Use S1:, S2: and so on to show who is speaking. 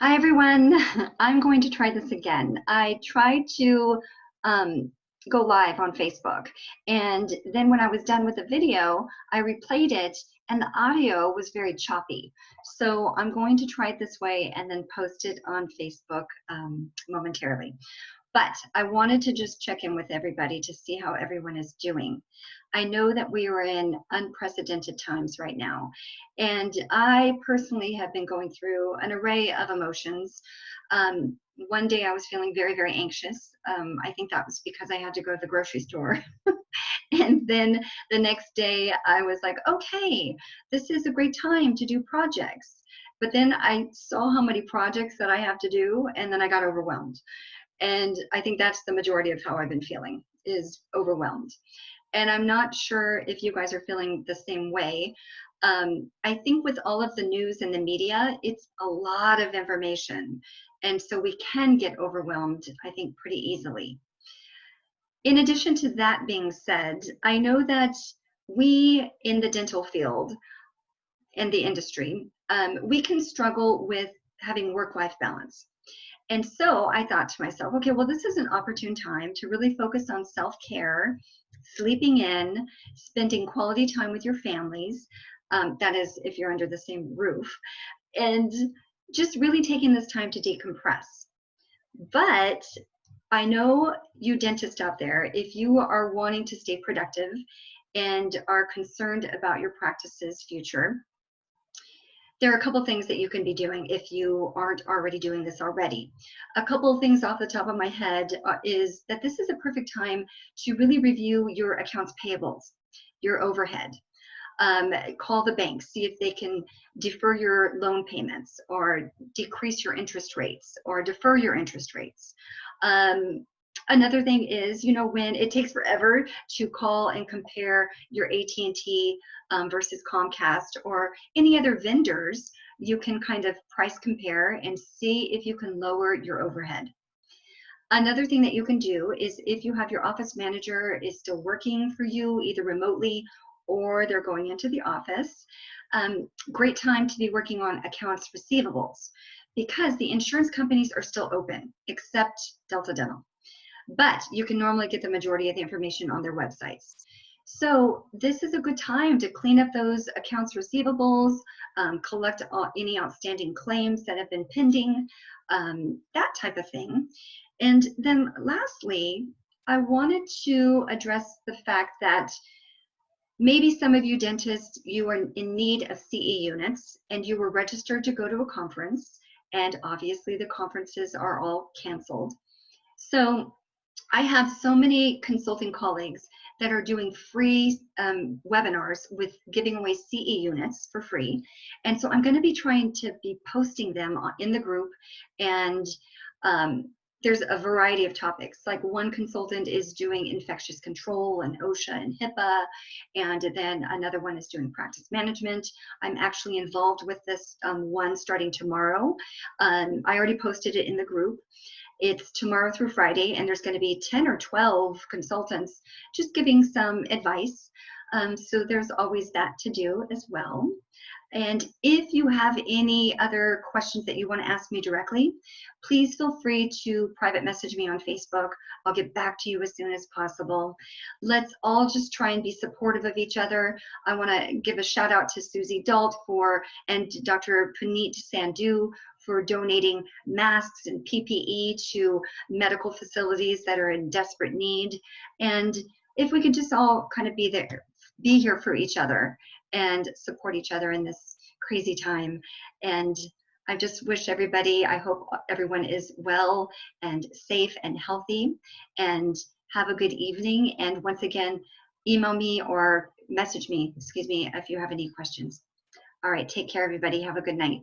S1: Hi everyone, I'm going to try this again. I tried to go live on Facebook, and then when I was done with the video, I replayed it and the audio was very choppy. So I'm going to try it this way and then post it on Facebook momentarily. But I wanted to just check in with everybody to see how everyone is doing. I know that we are in unprecedented times right now, and I personally have been going through an array of emotions. One day I was feeling very, very anxious. I think that was because I had to go to the grocery store. And then the next day I was like, okay, this is a great time to do projects. But then I saw how many projects that I have to do, and then I got overwhelmed. And I think that's the majority of how I've been feeling, is overwhelmed. And I'm not sure if you guys are feeling the same way. I think with all of the news and the media, it's a lot of information. And so we can get overwhelmed, I think, pretty easily. In addition to that being said, I know that we in the dental field and the industry, we can struggle with having work-life balance. And so I thought to myself, okay, well, this is an opportune time to really focus on self-care, sleeping in, spending quality time with your families. That is, if you're under the same roof, and just really taking this time to decompress. But I know you dentists out there, if you are wanting to stay productive and are concerned about your practice's future, there are a couple things that you can be doing if you aren't already doing this already. A couple of things off the top of my head is that this is a perfect time to really review your accounts payables, your overhead. Call the bank, see if they can defer your loan payments or decrease your interest rates or defer your interest rates. Another thing is, you know, when it takes forever to call and compare your AT&T versus Comcast or any other vendors, you can kind of price compare and see if you can lower your overhead. Another thing that you can do is if you have your office manager is still working for you, either remotely or they're going into the office, great time to be working on accounts receivables because the insurance companies are still open, except Delta Dental. But you can normally get the majority of the information on their websites. So this is a good time to clean up those accounts receivables, collect any outstanding claims that have been pending, that type of thing. And then lastly, I wanted to address the fact that maybe some of you dentists, you are in need of CE units and you were registered to go to a conference, and obviously the conferences are all canceled. So I have so many consulting colleagues that are doing free webinars with giving away CE units for free. And so I'm going to be trying to be posting them in the group. And there's a variety of topics. Like one consultant is doing infectious control and OSHA and HIPAA. And then another one is doing practice management. I'm actually involved with this one starting tomorrow. I already posted it in the group. It's tomorrow through Friday, and there's going to be 10 or 12 consultants just giving some advice. So there's always that to do as well. And if you have any other questions that you want to ask me directly, please feel free to private message me on Facebook. I'll get back to you as soon as possible. Let's all just try and be supportive of each other. I want to give a shout out to Susie Dalt and Dr. Puneet Sandhu for donating masks and PPE to medical facilities that are in desperate need. And if we could just all kind of be here for each other and support each other in this crazy time. And I just wish everybody, I hope everyone is well and safe and healthy, and have a good evening. And once again, email me or message me, if you have any questions. All right, take care, everybody. Have a good night.